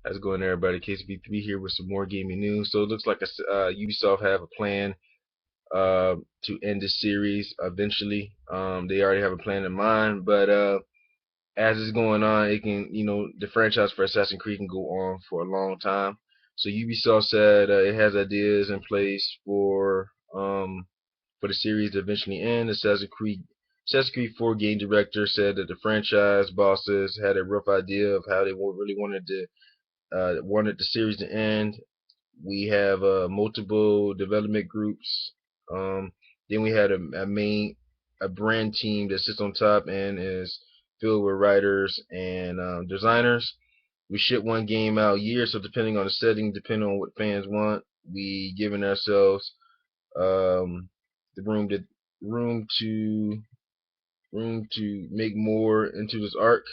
How's it going, everybody? KCB3 here with some more gaming news. So it looks like Ubisoft have a plan to end this series eventually. They already have a plan in mind, but as it's going on, it can, the franchise for Assassin's Creed can go on for a long time. So Ubisoft said it has ideas in place for the series to eventually end. Assassin's Creed 4 game director said that the franchise bosses had a rough idea of how they really wanted the series to end. We have multiple development groups. Um, then we had a brand team that sits on top and is filled with writers and designers. We ship one game out a year, so depending on the setting, depending on what fans want, we giving ourselves um, the room to room to make more into this arc.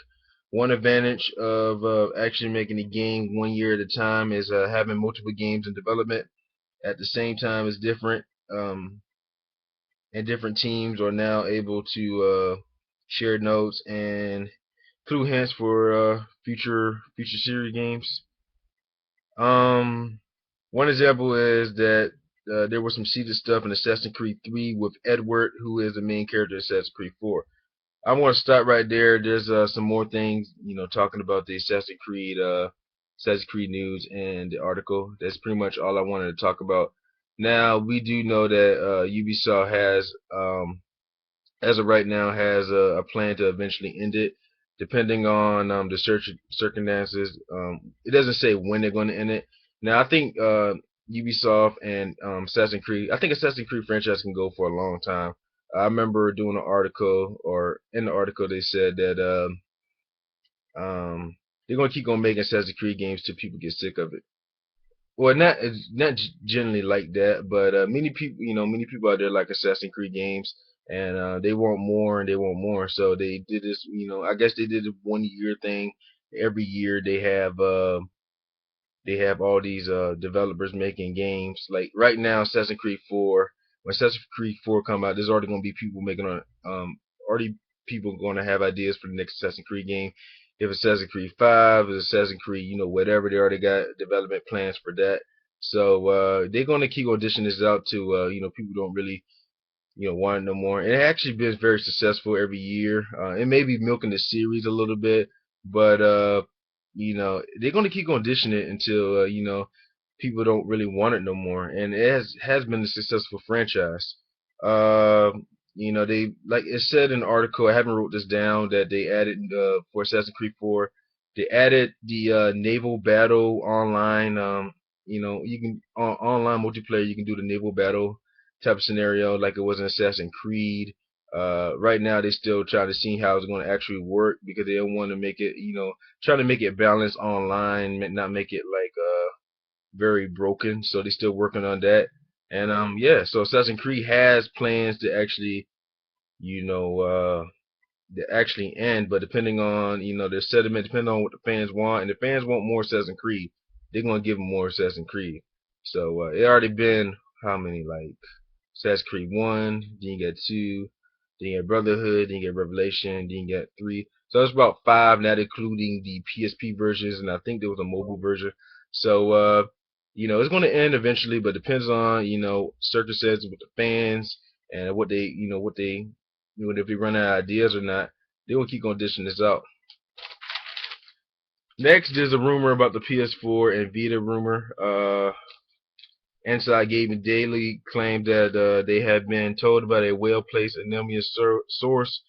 One advantage of actually making a game 1 year at a time is having multiple games in development at the same time is different. Um, and different teams are now able to share notes and clue hints for future series games. Um, One example is that there was some seeded stuff in Assassin's Creed 3 with Edward, who is the main character in Assassin's Creed 4. I'm going to stop right there. There's some more things, talking about the Assassin's Creed news and the article. That's pretty much all I wanted to talk about. Now we do know that Ubisoft has, as of right now, has a plan to eventually end it, depending on the circumstances. It doesn't say when they're going to end it. Now I think Ubisoft and Assassin's Creed. I think Assassin's Creed franchise can go for a long time. I remember doing an article, or in the article they said that they're gonna keep on making Assassin's Creed games till people get sick of it. Well, not it's not generally like that, but many people out there like Assassin's Creed games, and they want more and they want more. So they did this, I guess they did a 1 year thing. Every year they have all these developers making games. Like right now, Assassin's Creed 4. When Assassin's Creed 4 come out, there's already gonna be people making on already people going to have ideas for the next Assassin's Creed game. If Assassin's Creed 5, if Assassin's Creed, whatever, they already got development plans for that. So they're gonna keep auditioning this out to people don't really want it no more. And it actually been very successful every year. It may be milking the series a little bit, but they're gonna keep auditioning it until people don't really want it no more. And it has been a successful franchise. Uh, they, like it said in the article. I haven't wrote this down, that they added for Assassin's Creed 4. They added the naval battle online. You can online multiplayer. You can do the naval battle type of scenario like it was in Assassin's Creed. Right now they still trying to see how it's going to actually work, because they don't want to make it, trying to make it balanced online, not make it like very broken. So they're still working on that. And yeah, so Assassin's Creed has plans to actually, you know, uh, end, but depending on their sentiment, depending on what the fans want, and the fans want more Assassin's Creed, they're gonna give them more Assassin's Creed. So it already been how many, like Assassin's Creed 1, then you got 2, then you got Brotherhood, then you got Revelation, then you got 3. So it's about 5, not including the PSP versions, and I think there was a mobile version. So it's going to end eventually, but depends on circumstances with the fans and if they run out of ideas or not. They will keep on dishing this out. Next, there's a rumor about the PS4 and Vita rumor. Inside Gaming Daily claimed that they have been told by a well-placed anonymous source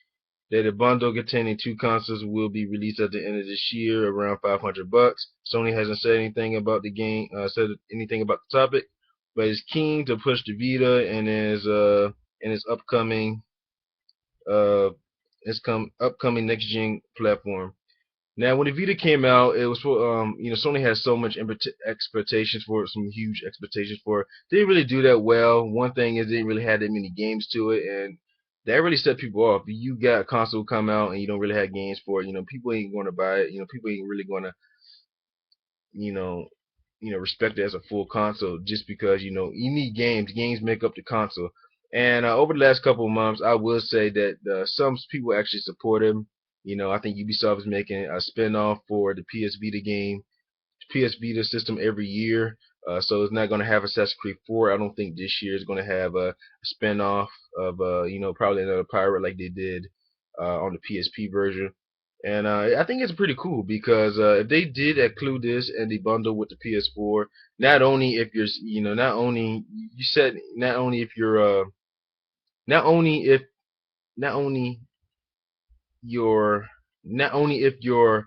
that a bundle containing two consoles will be released at the end of this year, around $500. Sony hasn't said anything about the game, said anything about the topic, but is keen to push the Vita and its uh, upcoming next gen platform. Now, when the Vita came out, it was for Sony had so much expectations for it, some huge expectations for it. They didn't really do that well. One thing is they didn't really have that many games to it, and that really set people off. You got a console come out and you don't really have games for it. People ain't going to buy it. People ain't really going to you know respect it as a full console, just because you need games. Games make up the console. And over the last couple of months, I will say that some people actually support him. I think Ubisoft is making a spin-off for the PS Vita game. PS Vita system every year. So it's not going to have Assassin's Creed 4. I don't think this year is going to have a spin-off of probably another pirate like they did on the PSP version. And I think it's pretty cool because if they did include this and the bundle with the PS4, not only if you're not only you said not only if you're not only if not only you're not only if you're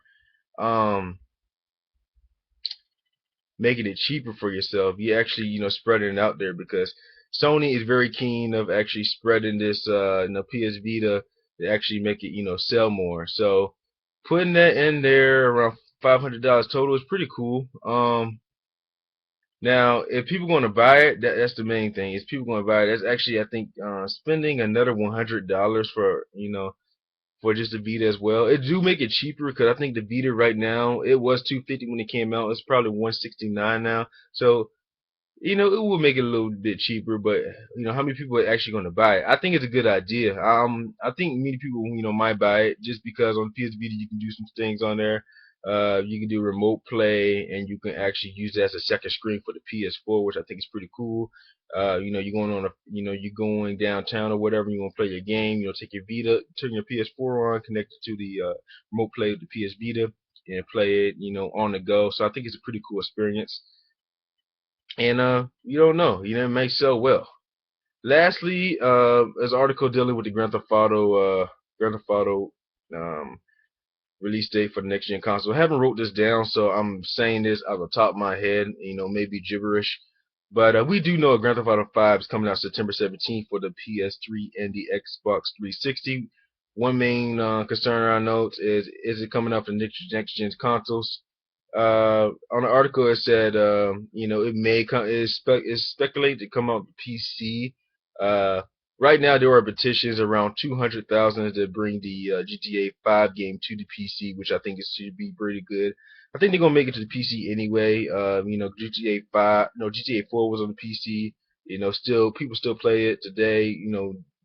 um making it cheaper for yourself, you actually spreading it out there because Sony is very keen of actually spreading this PS Vita to actually make it sell more. So putting that in there around $500 total is pretty cool. Now if people going to buy it, that's the main thing. Is people going to buy it? That's actually I think spending another $100 for for just the Vita as well. It do make it cheaper because I think the Vita right now it was 250 when it came out. It's probably 169 now. So it will make it a little bit cheaper, but how many people are actually going to buy it? I think it's a good idea. I think many people might buy it just because on PS Vita you can do some things on there. You can do remote play, and you can actually use that as a second screen for the PS4, which I think is pretty cool. You're going on you're going downtown or whatever, you want to play your game. Take your Vita, turn your PS4 on, connect it to the remote play of the PS Vita, and play it, on the go. So I think it's a pretty cool experience. And you don't know, it may sell well. Lastly, there's an article dealing with the Grand Theft Auto um, release date for the next gen console. I haven't wrote this down, so I'm saying this out of the top of my head. Maybe gibberish, but we do know Grand Theft Auto 5 is coming out September 17th for the PS3 and the Xbox 360. One main concern I note is it coming out for next gen consoles? On the article it said, it may come. It's speculated to come out PC. Uh, right now there are petitions around 200,000 to bring the GTA 5 game to the PC, which I think should be pretty good. I think they're gonna make it to the PC anyway. GTA 5, no GTA 4 was on the PC. Still people still play it today.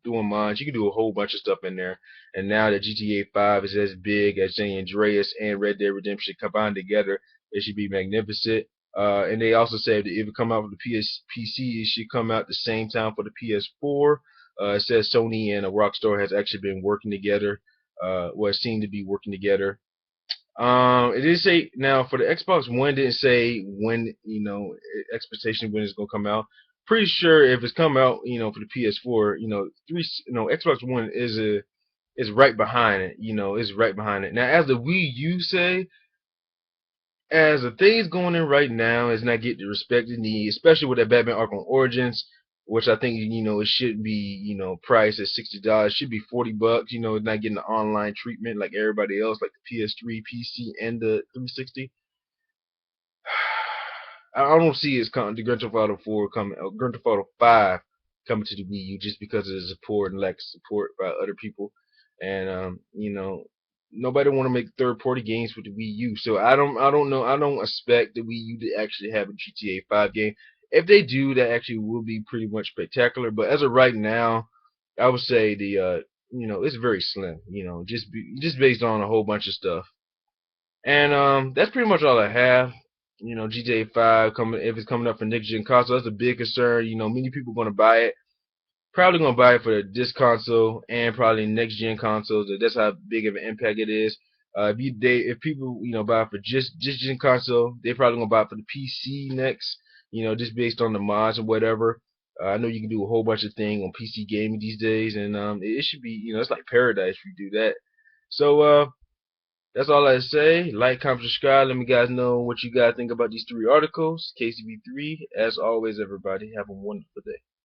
Doing mods. You can do a whole bunch of stuff in there. And now that GTA 5 is as big as San Andreas and Red Dead Redemption combined together, it should be magnificent. And they also said that if it come out for the PC, it should come out the same time for the PS4. It says Sony and Rockstar has actually been working together. Well, seem to be working together. It did say now for the Xbox One, didn't say when expectation when it's gonna come out. Pretty sure if it's come out, for the PS4, Xbox One is right behind it. Is right behind it. Now, as the Wii U say, as the things going in right now, is not getting the respect it needs, especially with that Batman Arkham Origins, which I think it should be priced at $60. It should be $40. It's not getting the online treatment like everybody else, like the PS3, PC, and the 360. I don't see the Grand Theft Auto 4 coming, Grand Theft Auto 5 coming to the Wii U just because of the support and lack of support by other people, and nobody want to make third-party games with the Wii U. So I don't know. I don't expect the Wii U to actually have a GTA 5 game. If they do, that actually will be pretty much spectacular. But as of right now, I would say the it's very slim. Just based on a whole bunch of stuff. And that's pretty much all I have. GTA 5 coming if it's coming up for next gen console, that's a big concern. Many people are gonna buy it. Probably gonna buy it for this console and probably next gen consoles. That's how big of an impact it is. If people buy it for just gen console, they probably gonna buy it for the PC next. Just based on the mods and whatever. I know you can do a whole bunch of things on PC gaming these days, and it should be it's like paradise if you do that. So that's all I say. Like, comment, subscribe. Let me guys know what you guys think about these three articles. KCB3. As always, everybody, have a wonderful day.